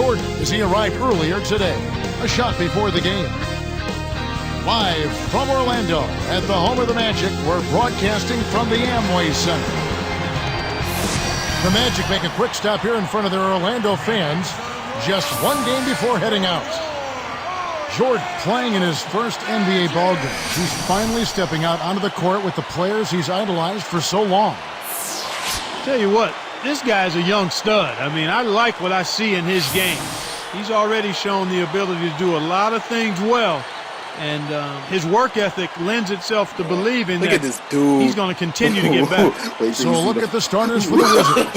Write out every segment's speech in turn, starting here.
Jordan as he arrived earlier today. A shot before the game. Live from Orlando at the home of the Magic, we're broadcasting from the Amway Center. The Magic make a quick stop here in front of their Orlando fans, just one game before heading out. Jordan playing in his first NBA ballgame. He's finally stepping out onto the court with the players he's idolized for so long. Tell you what, this guy's a young stud. I mean, I like what I see in his game. He's already shown the ability to do a lot of things well. And his work ethic lends itself to believing that he's going to continue to get better. So look at the starters for the Wizards.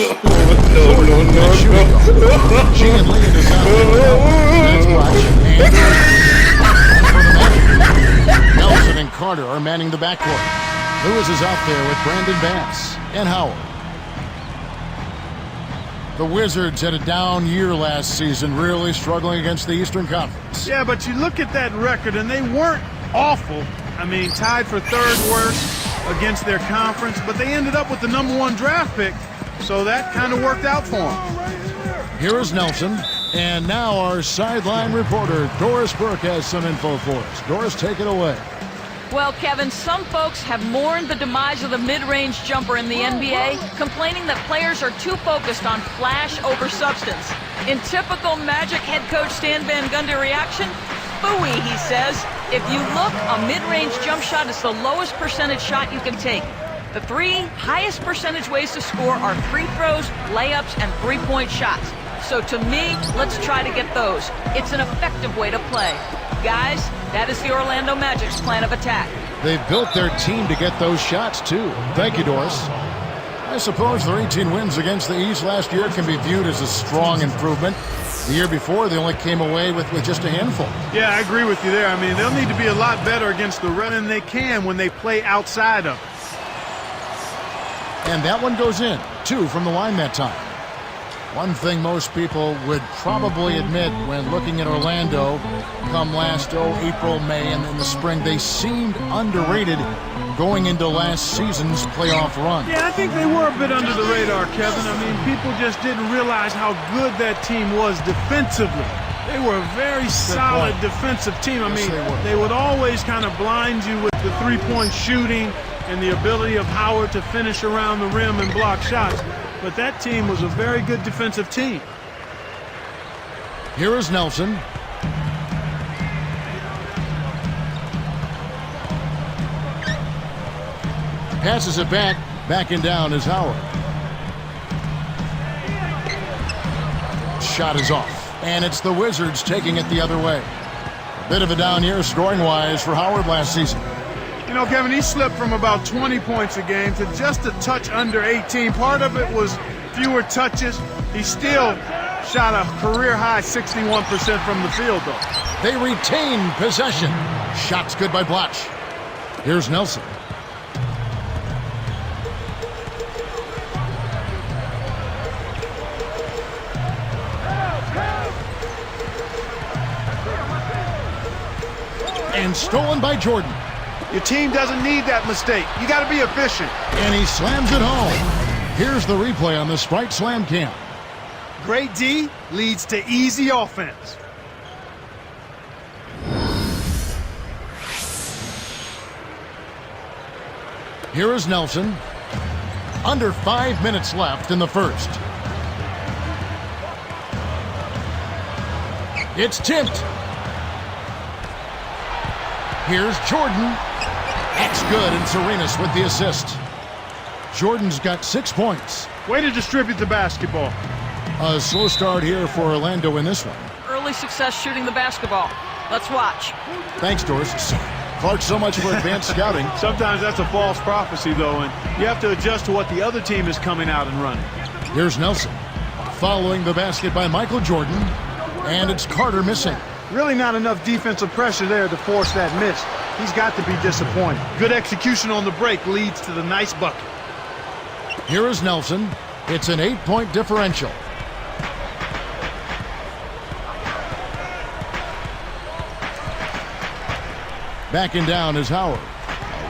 She and Lee is out. That's Black. And for the Magic, Nelson and Carter are manning the backcourt. Lewis is out there with Brandon Bass and Howard. The Wizards had a down year last season, really struggling against the Eastern Conference. Yeah, but you look at that record, and they weren't awful. I mean, tied for third worst against their conference, but they ended up with the #1 draft pick, so that kind of worked out for them. Here is Nelson, and now our sideline reporter, Doris Burke, has some info for us. Doris, take it away. Well, Kevin, some folks have mourned the demise of the mid-range jumper in the NBA, complaining that players are too focused on flash over substance. In typical Magic head coach Stan Van Gundy reaction, phooey, he says. If you look, a mid-range jump shot is the lowest percentage shot you can take. The three highest percentage ways to score are free throws, layups, and three-point shots. So to me, let's try to get those. It's an effective way to play. Guys, that is the Orlando Magic's plan of attack. They've built their team to get those shots, too. Thank you, Doris. I suppose their 18 wins against the East last year can be viewed as a strong improvement. The year before, they only came away with just a handful. Yeah, I agree with you there. I mean, they'll need to be a lot better against the run than they can when they play outside of it. And that one goes in, 2 from the line that time. One thing most people would probably admit when looking at Orlando come last, April, May, and in the spring, they seemed underrated going into last season's playoff run. Yeah, I think they were a bit under the radar, Kevin. I mean, people just didn't realize how good that team was defensively. They were a very solid defensive team. I mean, they would always kind of blind you with the three-point shooting and the ability of Howard to finish around the rim and block shots. But that team was a very good defensive team. Here is Nelson. Passes it back. Backing down is Howard. Shot is off. And it's the Wizards taking it the other way. A bit of a down year scoring-wise for Howard last season. You know, Kevin, he slipped from about 20 points a game to just a touch under 18. Part of it was fewer touches. He still shot a career-high 61% from the field, though. They retain possession. Shots good by Blotch. Here's Nelson. And stolen by Jordan. Your team doesn't need that mistake. You got to be efficient. And he slams it home. Here's the replay on the Sprite Slam Cam. Great D leads to easy offense. Here is Nelson. Under 5 minutes left in the first. It's tipped. Here's Jordan. That's good, and Serenas with the assist. Jordan's got 6 points. Way to distribute the basketball. A slow start here for Orlando in this one. Early success shooting the basketball. Let's watch. Thanks, Doris. Clark, so much for advanced scouting. Sometimes that's a false prophecy, though, and you have to adjust to what the other team is coming out and running. Here's Nelson. Following the basket by Michael Jordan, and it's Carter missing. Really not enough defensive pressure there to force that miss. He's got to be disappointed. Good execution on the break leads to the nice bucket. Here is Nelson. It's an 8-point differential. Backing down is Howard.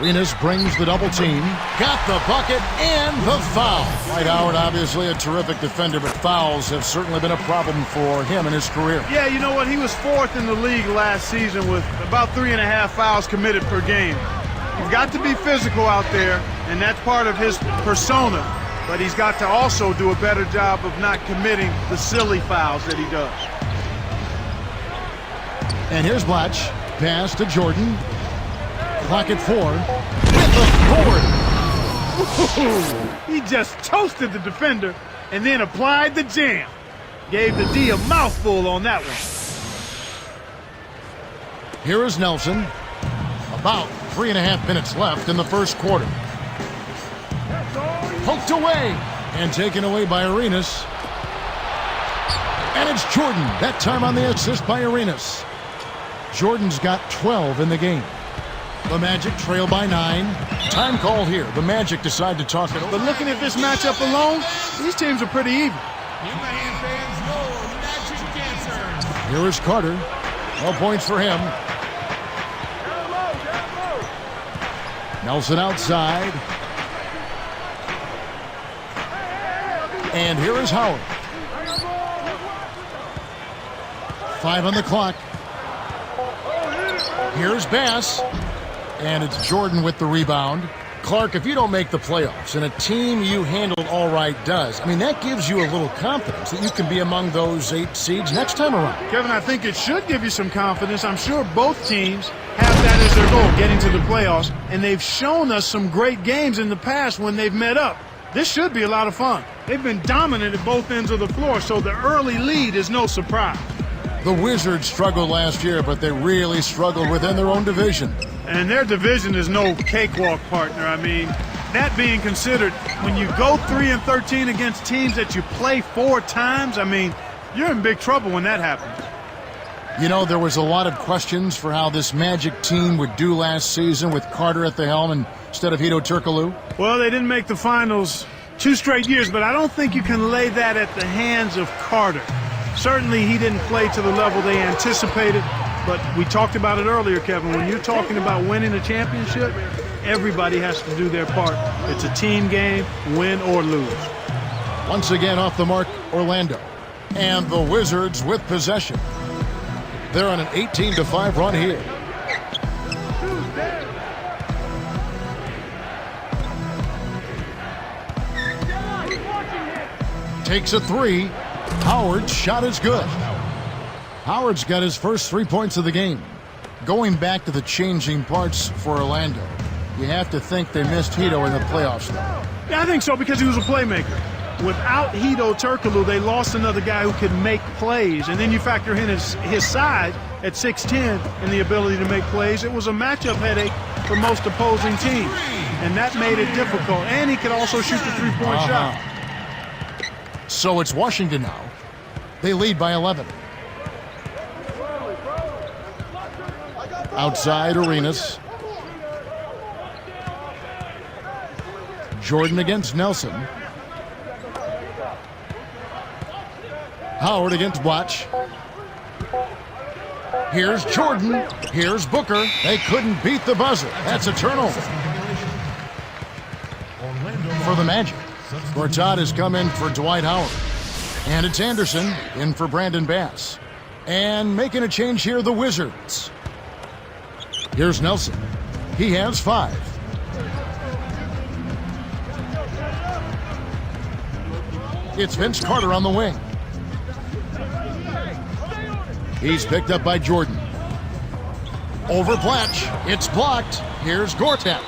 Arenas brings the double team. Got the bucket and the foul. Dwight Howard, obviously a terrific defender, but fouls have certainly been a problem for him in his career. Yeah, you know what? He was 4th in the league last season with about 3.5 fouls committed per game. You've got to be physical out there, and that's part of his persona. But he's got to also do a better job of not committing the silly fouls that he does. And here's Blatch. Pass to Jordan. Clock at 4. With the board. He just toasted the defender and then applied the jam. Gave the D a mouthful on that one. Here is Nelson. About 3.5 minutes left in the first quarter. Poked away and taken away by Arenas. And it's Jordan. That time on the assist by Arenas. Jordan's got 12 in the game. The Magic trail by 9. Time called here. The Magic decide to talk it over. But looking at this matchup alone, these teams are pretty even. Here is Carter. No points for him. Nelson outside. And here is Howard. 5 on the clock. Here's Bass. And it's Jordan with the rebound. Clark, if you don't make the playoffs and a team you handled all right does, I mean, that gives you a little confidence that you can be among those 8 seeds next time around. Kevin, I think it should give you some confidence. I'm sure both teams have that as their goal, getting to the playoffs. And they've shown us some great games in the past when they've met up. This should be a lot of fun. They've been dominant at both ends of the floor, so the early lead is no surprise. The Wizards struggled last year, but they really struggled within their own division. And their division is no cakewalk, partner. I mean, that being considered, when you go 3-13 against teams that you play 4 times, I mean, you're in big trouble when that happens. You know, there was a lot of questions for how this Magic team would do last season with Carter at the helm instead of Hedo Turkoglu. Well, they didn't make the finals 2 straight years, but I don't think you can lay that at the hands of Carter. Certainly, he didn't play to the level they anticipated, but we talked about it earlier, Kevin. When you're talking about winning a championship, everybody has to do their part. It's a team game, win or lose. Once again off the mark, Orlando. And the Wizards with possession. They're on an 18-5 run here. Takes a 3. Howard's shot is good. Howard's got his first 3 points of the game. Going back to the changing parts for Orlando, you have to think they missed Hedo in the playoffs, though. Yeah, I think so, because he was a playmaker. Without Hedo Turkoglu, they lost another guy who could make plays. And then you factor in his size at 6'10" and the ability to make plays. It was a matchup headache for most opposing teams. And that made it difficult. And he could also shoot the three-point shot. So it's Washington now. They lead by 11. Outside Arenas. Jordan against Nelson. Howard against Blatch. Here's Jordan. Here's Booker. They couldn't beat the buzzer. That's a turnover for the Magic. Gortat has come in for Dwight Howard. And it's Anderson in for Brandon Bass. And making a change here, the Wizards. Here's Nelson. He has 5. It's Vince Carter on the wing. He's picked up by Jordan. Over Blatch. It's blocked. Here's Gortat.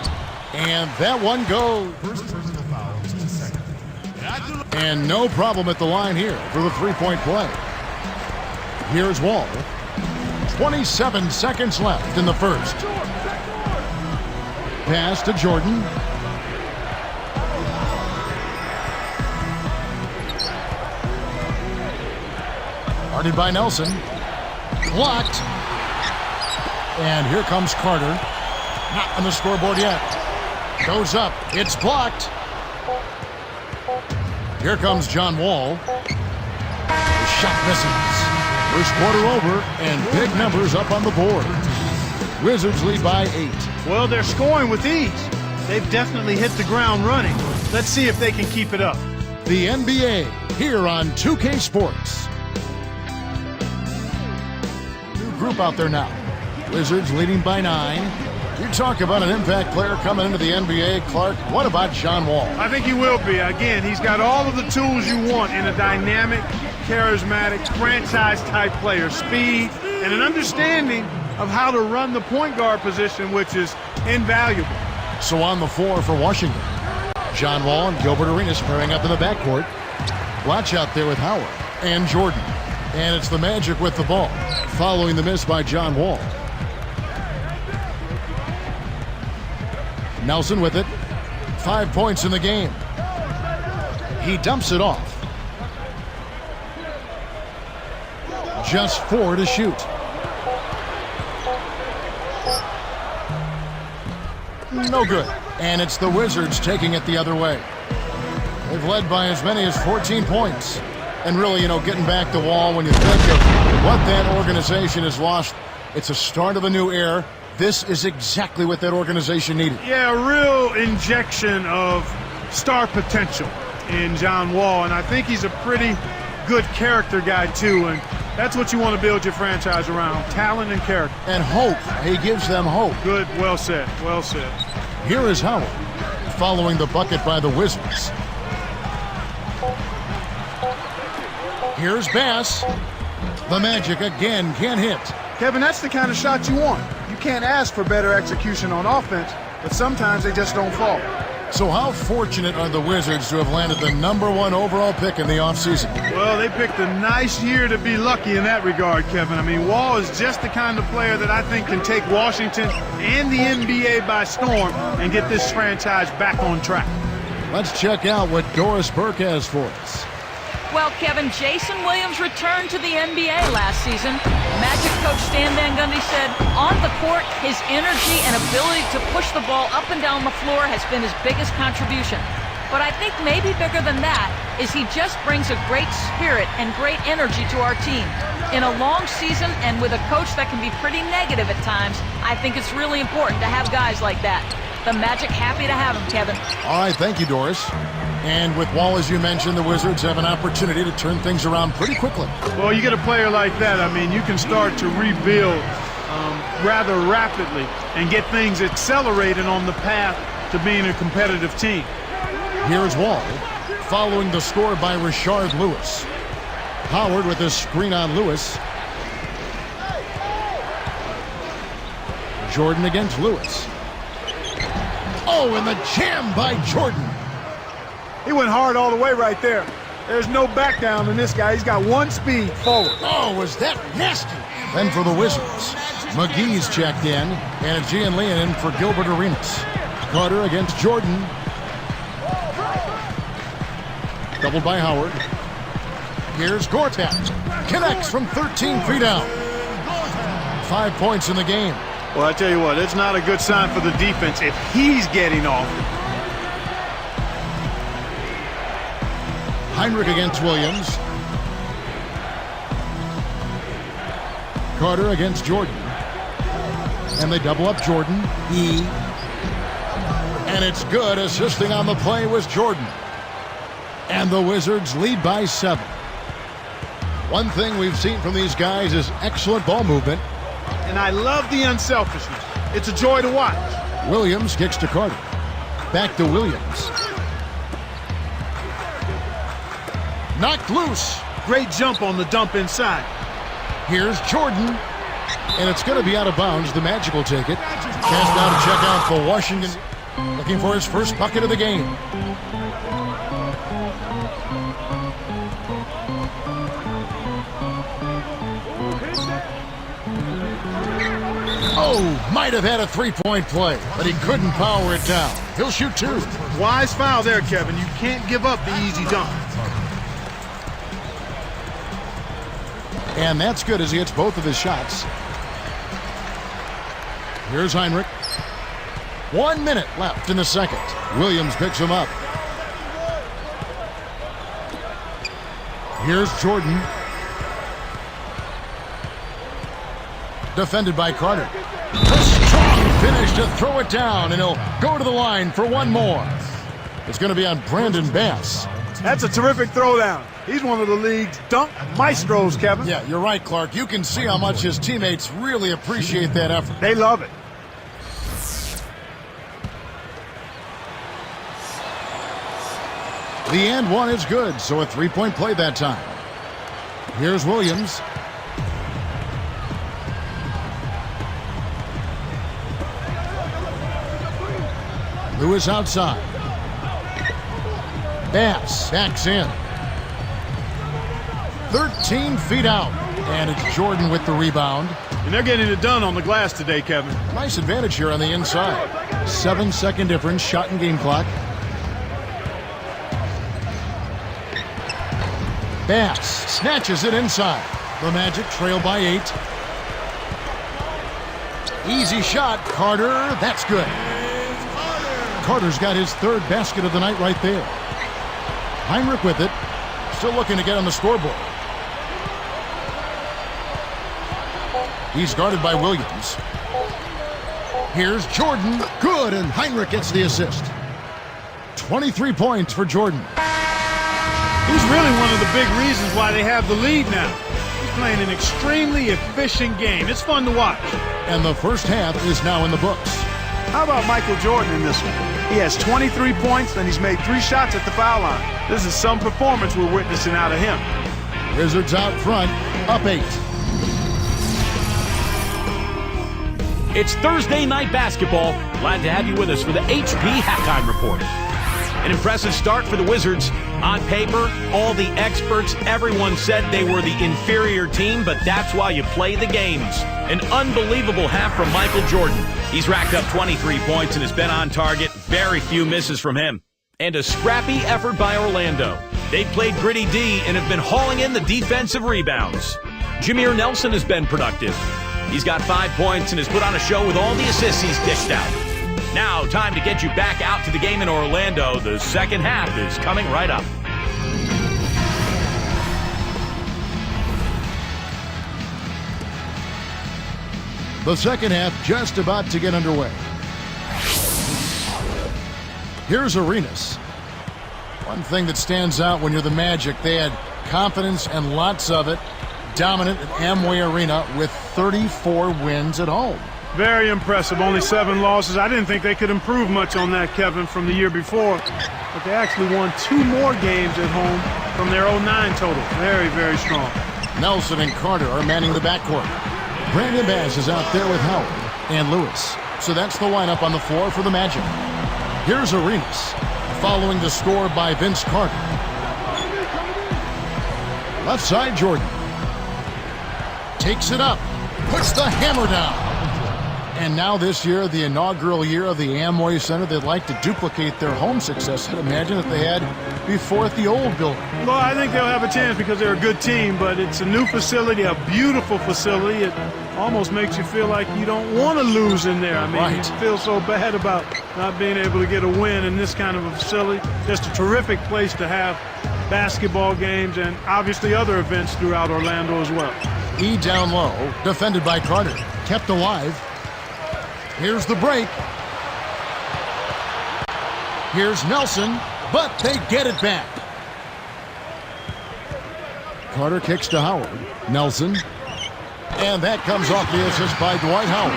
And that one goes. And no problem at the line here for the three-point play. Here's Wall. 27 seconds left in the first. Pass to Jordan. Guarded by Nelson. Blocked. And here comes Carter. Not on the scoreboard yet. Goes up. It's blocked. Here comes John Wall. The shot misses. First quarter over, and big numbers up on the board. Wizards lead by 8. Well, they're scoring with ease. They've definitely hit the ground running. Let's see if they can keep it up. The NBA here on 2K Sports. New group out there now. Wizards leading by 9. You talk about an impact player coming into the NBA, Clark. What about John Wall? I think he will be. Again, he's got all of the tools you want in a dynamic, charismatic, franchise-type player. Speed and an understanding of how to run the point guard position, which is invaluable. So on the floor for Washington, John Wall and Gilbert Arenas pairing up in the backcourt. Watch out there with Howard and Jordan. And it's the Magic with the ball, following the miss by John Wall. Nelson with it. 5 points in the game. He dumps it off. Just 4 to shoot. No good. And it's the Wizards taking it the other way. They've led by as many as 14 points. And really, getting back to Wall, when you think of what that organization has lost, it's a start of a new era. This is exactly what that organization needed. Yeah, a real injection of star potential in John Wall. And I think he's a pretty good character guy, too. And that's what you want to build your franchise around, talent and character. And hope. He gives them hope. Good, well said, well said. Here is Howard, following the bucket by the Wizards. Here's Bass. The Magic again can't hit. Kevin, that's the kind of shot you want. You can't ask for better execution on offense, but sometimes they just don't fall. So how fortunate are the Wizards to have landed the #1 overall pick in the offseason? Well, they picked a nice year to be lucky in that regard, Kevin. I mean, Wall is just the kind of player that I think can take Washington and the NBA by storm and get this franchise back on track. Let's check out what Doris Burke has for us. Well, Kevin, Jason Williams returned to the NBA last season. Magic coach Stan Van Gundy said, on the court, his energy and ability to push the ball up and down the floor has been his biggest contribution. But I think maybe bigger than that is he just brings a great spirit and great energy to our team. In a long season and with a coach that can be pretty negative at times, I think it's really important to have guys like that. The Magic happy to have him, Kevin. All right, thank you, Doris. And with Wall, as you mentioned, the Wizards have an opportunity to turn things around pretty quickly. Well, you get a player like that, I mean, you can start to rebuild rather rapidly and get things accelerated on the path to being a competitive team. Here's Wall, following the score by Rashard Lewis. Howard with a screen on Lewis. Jordan against Lewis. Oh, and the jam by Jordan. He went hard all the way right there. There's no back down in this guy. He's got one speed forward. Oh, was that nasty? Then for the Wizards, McGee's checked in, and Gian Leon in for Gilbert Arenas. Carter against Jordan. Doubled by Howard. Here's Gortat. Connects from 13 feet out. 5 points in the game. Well, I tell you what, it's not a good sign for the defense if he's getting off. Heinrich against Williams. Carter against Jordan. And they double up Jordan. And it's good. Assisting on the play was Jordan. And the Wizards lead by 7. One thing we've seen from these guys is excellent ball movement. And I love the unselfishness. It's a joy to watch. Williams kicks to Carter. Back to Williams. Knocked loose. Great jump on the dump inside. Here's Jordan. And it's going to be out of bounds. The Magic will take it. Chance now to check out for Washington. Looking for his first bucket of the game. Oh, might have had a three-point play, but he couldn't power it down. He'll shoot 2. Wise foul there, Kevin. You can't give up the easy dunk. And that's good as he hits both of his shots. Here's Heinrich. 1 minute left in the second. Williams picks him up. Here's Jordan. Defended by Carter. A strong finish to throw it down, and he'll go to the line for one more. It's going to be on Brandon Bass. That's a terrific throwdown. He's one of the league's dunk maestros, Kevin. Yeah, you're right, Clark. You can see how much his teammates really appreciate that effort. They love it. The and one is good, so a three-point play that time. Here's Williams. Lewis outside. Bass backs in. 13 feet out. And it's Jordan with the rebound. And they're getting it done on the glass today, Kevin. Nice advantage here on the inside. 7-second difference, shot and game clock. Bass snatches it inside. The Magic trail by 8. Easy shot, Carter. That's good. Carter's got his third basket of the night right there. Heinrich with it. Still looking to get on the scoreboard. He's guarded by Williams. Here's Jordan. Good, and Heinrich gets the assist. 23 points for Jordan. He's really one of the big reasons why they have the lead now. He's playing an extremely efficient game. It's fun to watch. And the first half is now in the books. How about Michael Jordan in this one? He has 23 points, and he's made 3 shots at the foul line. This is some performance we're witnessing out of him. Wizards out front, up 8. It's Thursday night basketball. Glad to have you with us for the HP Halftime Report. An impressive start for the Wizards. On paper, all the experts, everyone said they were the inferior team, but that's why you play the games. An unbelievable half from Michael Jordan. He's racked up 23 points and has been on target. Very few misses from him. And a scrappy effort by Orlando. They've played gritty D and have been hauling in the defensive rebounds. Jameer Nelson has been productive. He's got 5 points and has put on a show with all the assists he's dished out. Now, time to get you back out to the game in Orlando. The second half is coming right up. The second half just about to get underway. Here's Arenas. One thing that stands out when you're the Magic, they had confidence and lots of it. Dominant at Amway Arena with 34 wins at home. Very impressive. Only 7 losses. I didn't think they could improve much on that, Kevin, from the year before. But they actually won 2 more games at home from their 09 total. Very, very strong. Nelson and Carter are manning the backcourt. Brandon Bass is out there with Howard and Lewis. So that's the lineup on the floor for the Magic. Here's Arenas, following the score by Vince Carter. Left side, Jordan. Takes it up, puts the hammer down. And now this year, the inaugural year of the Amway Center, they'd like to duplicate their home success. I'd imagine that they had before at the old building. Well, I think they'll have a chance because they're a good team, but it's a new facility, a beautiful facility. It almost makes you feel like you don't want to lose in there. I mean, right. You feel so bad about not being able to get a win in this kind of a facility. Just a terrific place to have basketball games and obviously other events throughout Orlando as well. E down low, defended by Carter, kept alive. Here's the break. Here's Nelson, but they get it back. Carter kicks to Howard. Nelson. And that comes off the assist by Dwight Howard.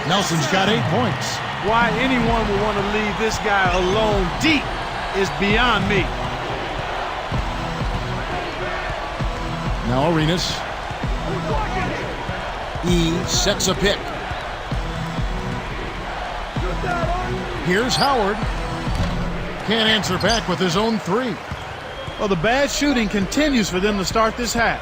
Nelson's got 8 points. Why anyone would want to leave this guy alone deep is beyond me. Now Arenas. E sets a pick. Here's Howard. Can't answer back with his own 3. Well, the bad shooting continues for them to start this half.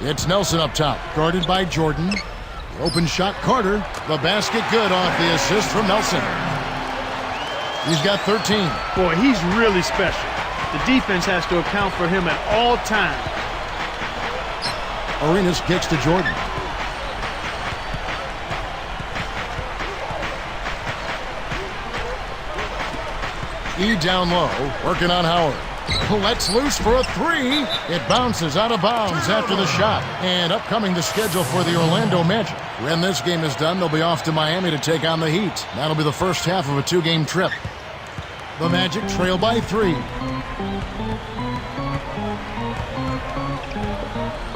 It's Nelson up top, guarded by Jordan. Open shot, Carter. The basket good off the assist from Nelson. He's got 13. Boy, he's really special. The defense has to account for him at all times. Arenas kicks to Jordan. E down low, working on Howard. Lets loose for a three. It bounces out of bounds after the shot. And upcoming the schedule for the Orlando Magic. When this game is done, they'll be off to Miami to take on the Heat. That'll be the first half of a two-game trip. The Magic trail by 3.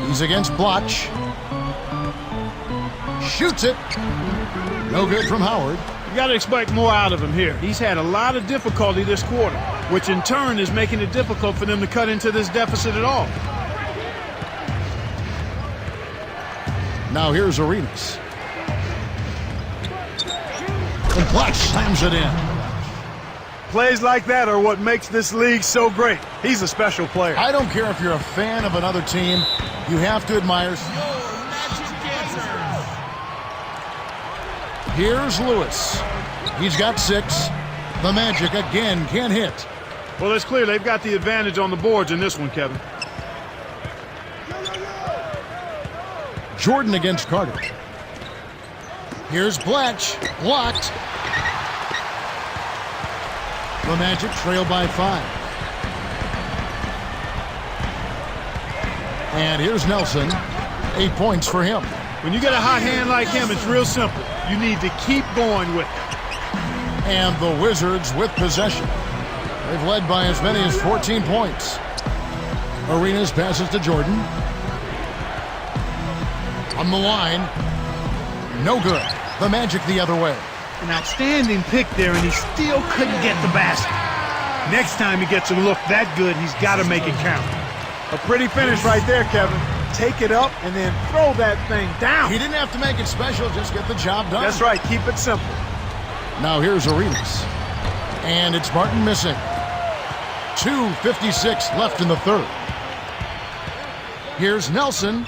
He's against Bloch. Shoots it. No good from Howard. You got to expect more out of him here. He's had a lot of difficulty this quarter, which in turn is making it difficult for them to cut into this deficit at all. Now here's Arenas. And Bloch slams it in. Plays like that are what makes this league so great. He's a special player. I don't care if you're a fan of another team. You have to admire. Here's Lewis. He's got 6. The Magic again can't hit. Well, it's clear they've got the advantage on the boards in this one, Kevin. Jordan against Carter. Here's Bloch. Blocked. The Magic trail by 5. And here's Nelson. 8 points for him. When you get a hot hand like him, it's real simple. You need to keep going with it. And the Wizards with possession. They've led by as many as 14 points. Arenas passes to Jordan. On the line. No good. The Magic the other way. An outstanding pick there, and he still couldn't get the basket. Next time he gets a look that good, he's got to make it count. A pretty finish right there, Kevin. Take it up and then throw that thing down. He didn't have to make it special, just get the job done. That's right, keep it simple. Now here's Arenas. And it's Martin missing. 2:56 left in the third. Here's Nelson.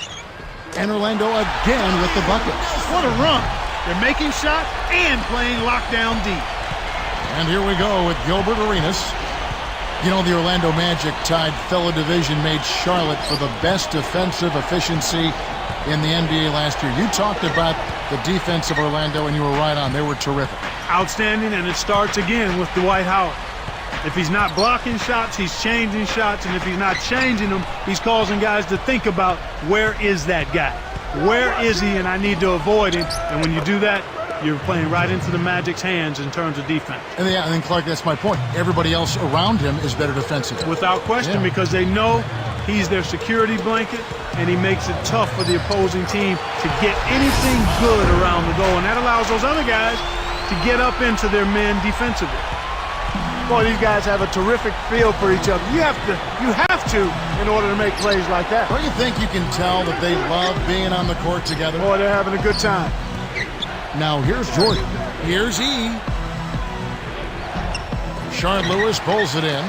And Orlando again with the bucket. What a run. They're making shots and playing lockdown deep. And here we go with Gilbert Arenas. You know, the Orlando Magic tied fellow division mate Charlotte for the best defensive efficiency in the NBA last year. You talked about the defense of Orlando, and you were right on. They were terrific. Outstanding, and it starts again with Dwight Howard. If he's not blocking shots, he's changing shots, and if he's not changing them, he's causing guys to think about, where is that guy? Where is he, and I need to avoid him. And when you do that, you're playing right into the Magic's hands in terms of defense. And yeah, and then Clark, that's my point. Everybody else around him is better defensively. Without question, because they know he's their security blanket, and he makes it tough for the opposing team to get anything good around the goal. And that allows those other guys to get up into their men defensively. Boy, these guys have a terrific feel for each other. You have to in order to make plays like that. Don't you think you can tell that they love being on the court together? Boy, they're having a good time. Now here's Jordan. Here's E. Shard Lewis pulls it in.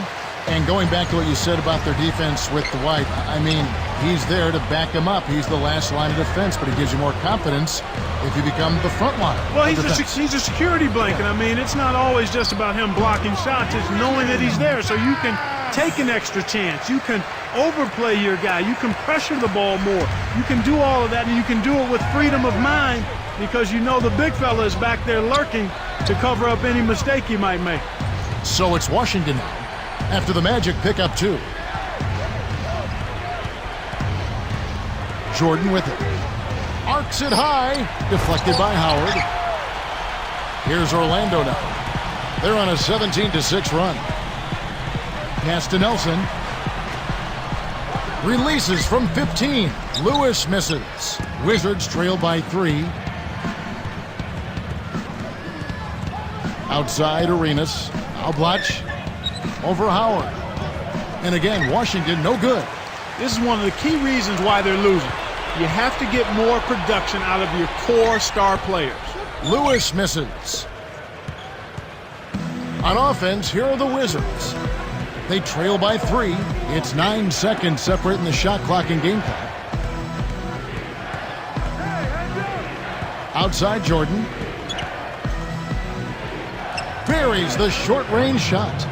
And going back to what you said about their defense with Dwight, I mean, he's there to back him up. He's the last line of defense, but he gives you more confidence if you become the front line. Well, he's a security blanket. I mean, it's not always just about him blocking shots. It's knowing that he's there, so you can take an extra chance. You can overplay your guy. You can pressure the ball more. You can do all of that, and you can do it with freedom of mind because you know the big fella is back there lurking to cover up any mistake he might make. So it's Washington now, after the Magic pick up 2. Jordan with it. Arcs it high. Deflected by Howard. Here's Orlando now. They're on a 17-6 run. Pass to Nelson. Releases from 15. Lewis misses. Wizards trail by 3. Outside Arenas. Now Bloch. Over Howard. And again, Washington no good. This is one of the key reasons why they're losing. You have to get more production out of your core star players. Lewis misses. On offense, here are the Wizards. They trail by 3. It's 9 seconds separating the shot clock and game clock. Outside Jordan. Buries the short-range shot.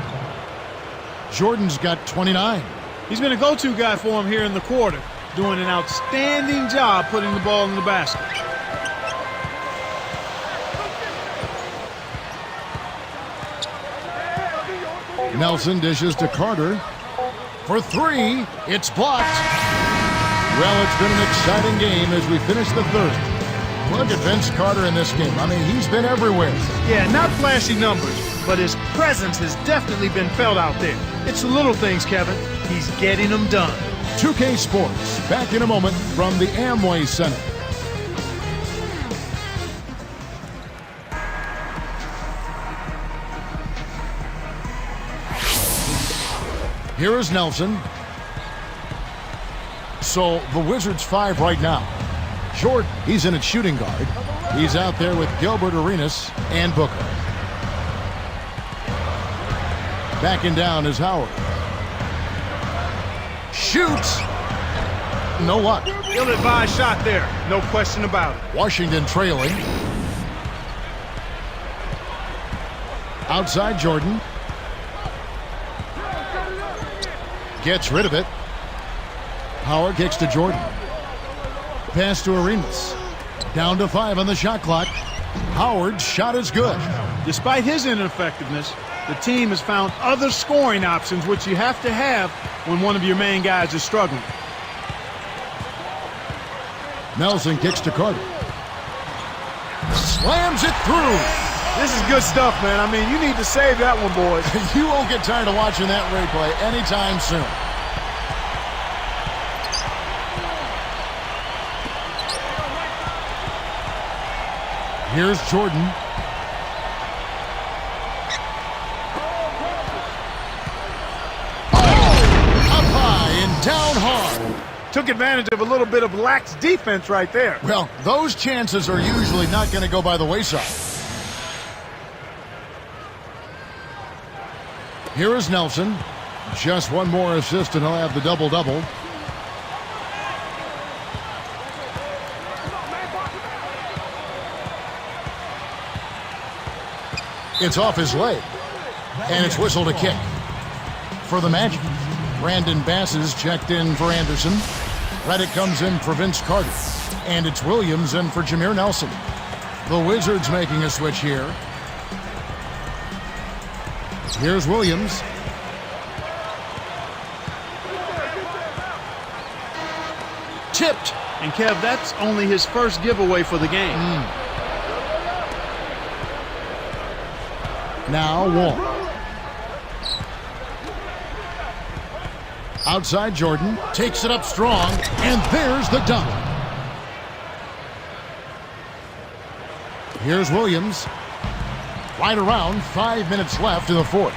Jordan's got 29. He's been a go-to guy for him here in the quarter, doing an outstanding job putting the ball in the basket. Nelson dishes to Carter. for three. It's blocked. Well, it's been an exciting game as we finish the third. Look at Vince Carter in this game. I mean, he's been everywhere. Yeah, not flashy numbers, but his presence has definitely been felt out there. It's the little things, Kevin. He's getting them done. 2K Sports, back in a moment from the Amway Center. Here is Nelson. So the Wizards 5 right now. Jordan, he's in at shooting guard. He's out there with Gilbert Arenas and Booker. Backing down is Howard. Shoots. No luck. Ill-advised shot there. No question about it. Washington trailing. Outside Jordan. Gets rid of it. Howard kicks to Jordan. Pass to Arenas. Down to 5 on the shot clock. Howard's shot is good. Despite his ineffectiveness, the team has found other scoring options, which you have to have when one of your main guys is struggling. Nelson kicks to Carter. Slams it through. This is good stuff, man. I mean, you need to save that one, boys. You won't get tired of watching that replay anytime soon. Here's Jordan. Oh! Up high and down hard. Took advantage of a little bit of lax defense right there. Well, those chances are usually not going to go by the wayside. Here is Nelson. Just one more assist and he'll have the double-double. It's off his leg. And it's whistled a kick for the Magic. Brandon Bass is checked in for Anderson. Reddick comes in for Vince Carter. And it's Williams in for Jameer Nelson. The Wizards making a switch here. Here's Williams. Tipped. And Kev, that's only his first giveaway for the game. Now Wall. Outside Jordan. Takes it up strong. And there's the dunk. Here's Williams. Right around 5 minutes left in the fourth.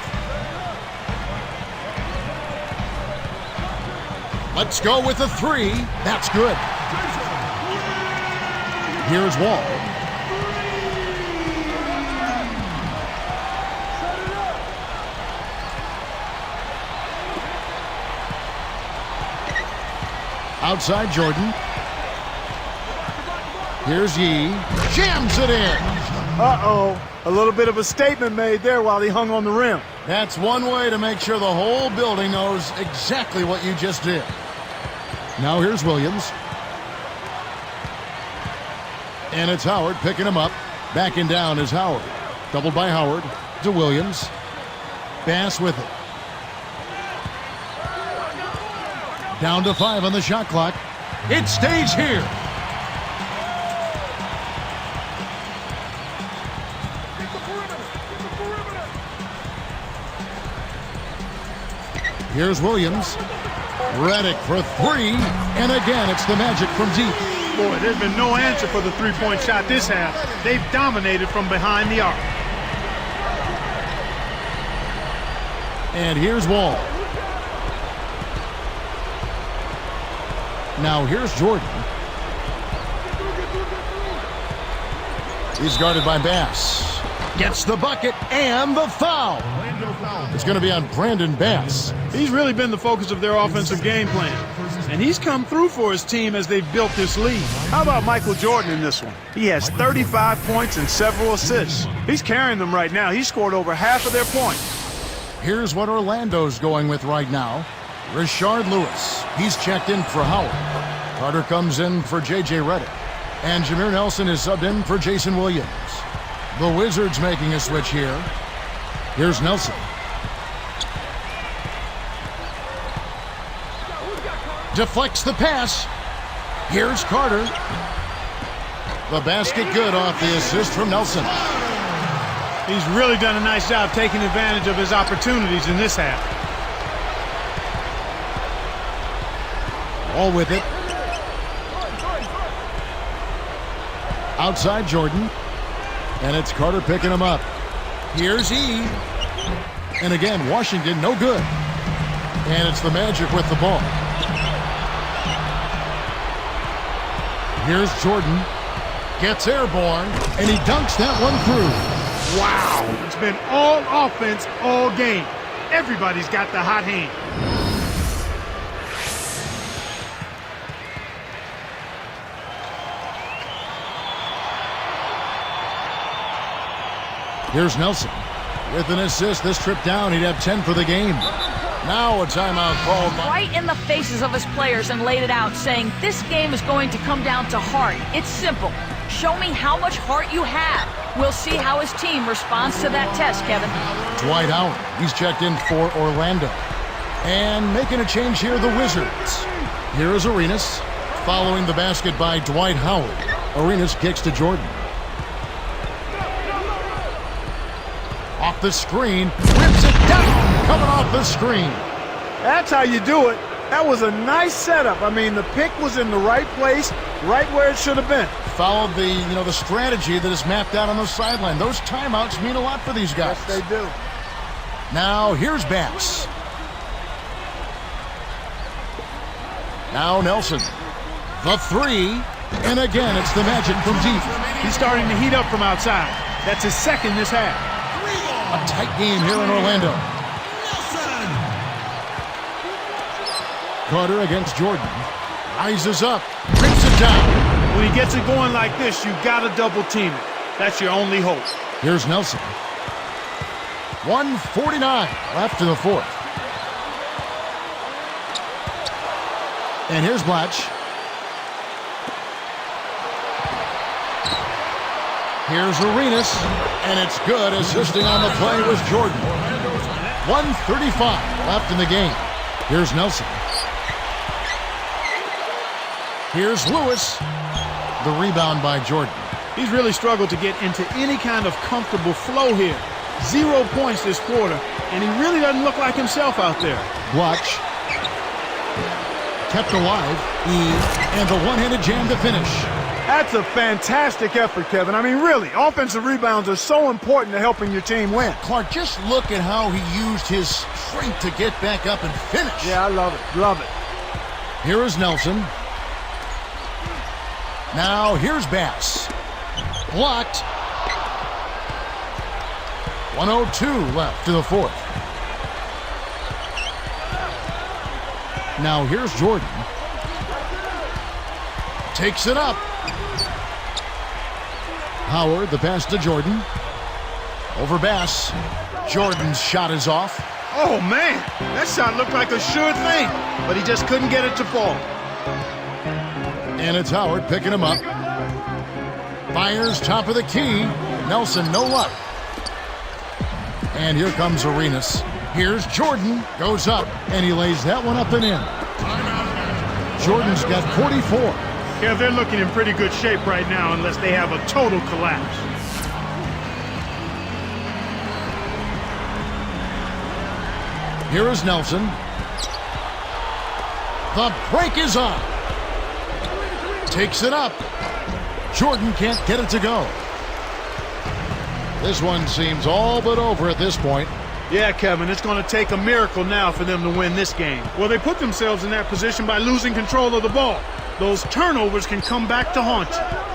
Let's go with the three. That's good. Here's Wall. Outside Jordan. Here's Yee. Jams it in. Uh-oh. A little bit of a statement made there while he hung on the rim. That's one way to make sure the whole building knows exactly what you just did. Now here's Williams. And it's Howard picking him up. Backing down is Howard. Doubled by Howard to Williams. Bass with it. Down to 5 on the shot clock. It stays here. Here's Williams. Reddick for three. And again, it's the Magic from deep. Boy, there's been no answer for the three-point shot this half. They've dominated from behind the arc. And here's Wall. Now here's Jordan. He's guarded by Bass. Gets the bucket and the foul. It's going to be on Brandon Bass. He's really been the focus of their offensive game plan. And he's come through for his team as they've built this lead. How about Michael Jordan in this one? He has 35 points and several assists. He's carrying them right now. He scored over half of their points. Here's what Orlando's going with right now. Rashard Lewis. He's checked in for Howard. Carter comes in for J.J. Reddick. And Jameer Nelson is subbed in for Jason Williams. The Wizards making a switch here. Here's Nelson. Deflects the pass. Here's Carter. The basket good off the assist from Nelson. He's really done a nice job taking advantage of his opportunities in this half. All with it. Outside Jordan. And it's Carter picking him up. Here's E. And again, Washington no good. And it's the Magic with the ball. Here's Jordan. Gets airborne. And he dunks that one through. Wow. It's been all offense all game. Everybody's got the hot hand. Here's Nelson. With an assist this trip down, he'd have 10 for the game. Now a timeout called. Right in the faces of his players and laid it out, saying this game is going to come down to heart. It's simple. Show me how much heart you have. We'll see how his team responds to that test, Kevin. Dwight Howard. He's checked in for Orlando. And making a change here, the Wizards. Here is Arenas. Following the basket by Dwight Howard. Arenas kicks to Jordan. Off the screen, rips it down, coming off the screen. That's how you do it. That was a nice setup. I mean, the pick was in the right place, right where it should have been. Followed the strategy that is mapped out on the sideline. Those timeouts mean a lot for these guys. Yes, they do. Now here's Bass. Now Nelson. The three, and again it's the Magic from deep. He's starting to heat up from outside. That's his second this half. A tight game here in Orlando. Carter against Jordan. Rises up, rips it down. When he gets it going like this, you gotta double team it. That's your only hope. Here's Nelson. 1:49 left in the fourth. And here's Blatch. Here's Arenas, and it's good. Assisting on the play was Jordan. 1:35 left in the game. Here's Nelson. Here's Lewis. The rebound by Jordan. He's really struggled to get into any kind of comfortable flow here. 0 points this quarter, and he really doesn't look like himself out there. Blatch. Kept alive. E. And the one-handed jam to finish. That's a fantastic effort, Kevin. I mean, really, offensive rebounds are so important to helping your team win. Clark, just look at how he used his strength to get back up and finish. Yeah, I love it. Love it. Here is Nelson. Now here's Bass. Blocked. 1:02 left to the fourth. Now here's Jordan. Takes it up. Howard, the pass to Jordan. Over Bass. Jordan's shot is off. Oh, man, that shot looked like a sure thing, but he just couldn't get it to fall. And it's Howard picking him up. Fires top of the key. Nelson, no luck. And here comes Arenas. Here's Jordan. Goes up, and he lays that one up and in. Jordan's got 44. Yeah, they're looking in pretty good shape right now unless they have a total collapse. Here is Nelson. The break is on. Takes it up. Jordan can't get it to go. This one seems all but over at this point. Yeah, Kevin, it's going to take a miracle now for them to win this game. Well, they put themselves in that position by losing control of the ball. Those turnovers can come back to haunt you.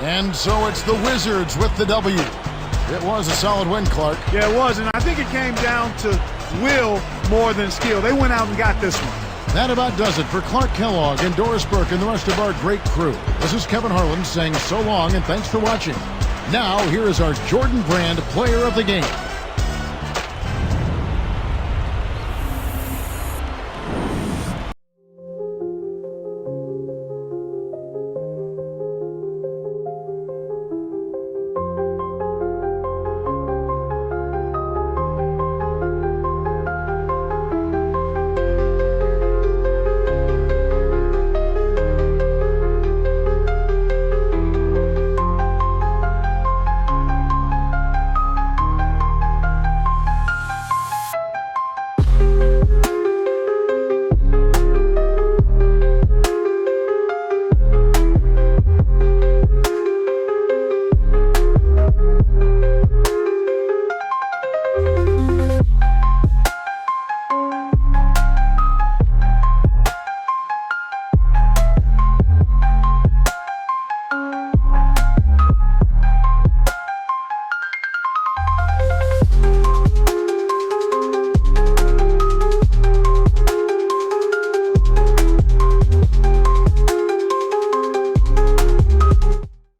And so it's the Wizards with the W. It was a solid win, Clark. Yeah, it was, and I think it came down to will more than skill. They went out and got this one. That about does it for Clark Kellogg and Doris Burke and the rest of our great crew. This is Kevin Harlan saying so long and thanks for watching. Now, here is our Jordan Brand Player of the Game.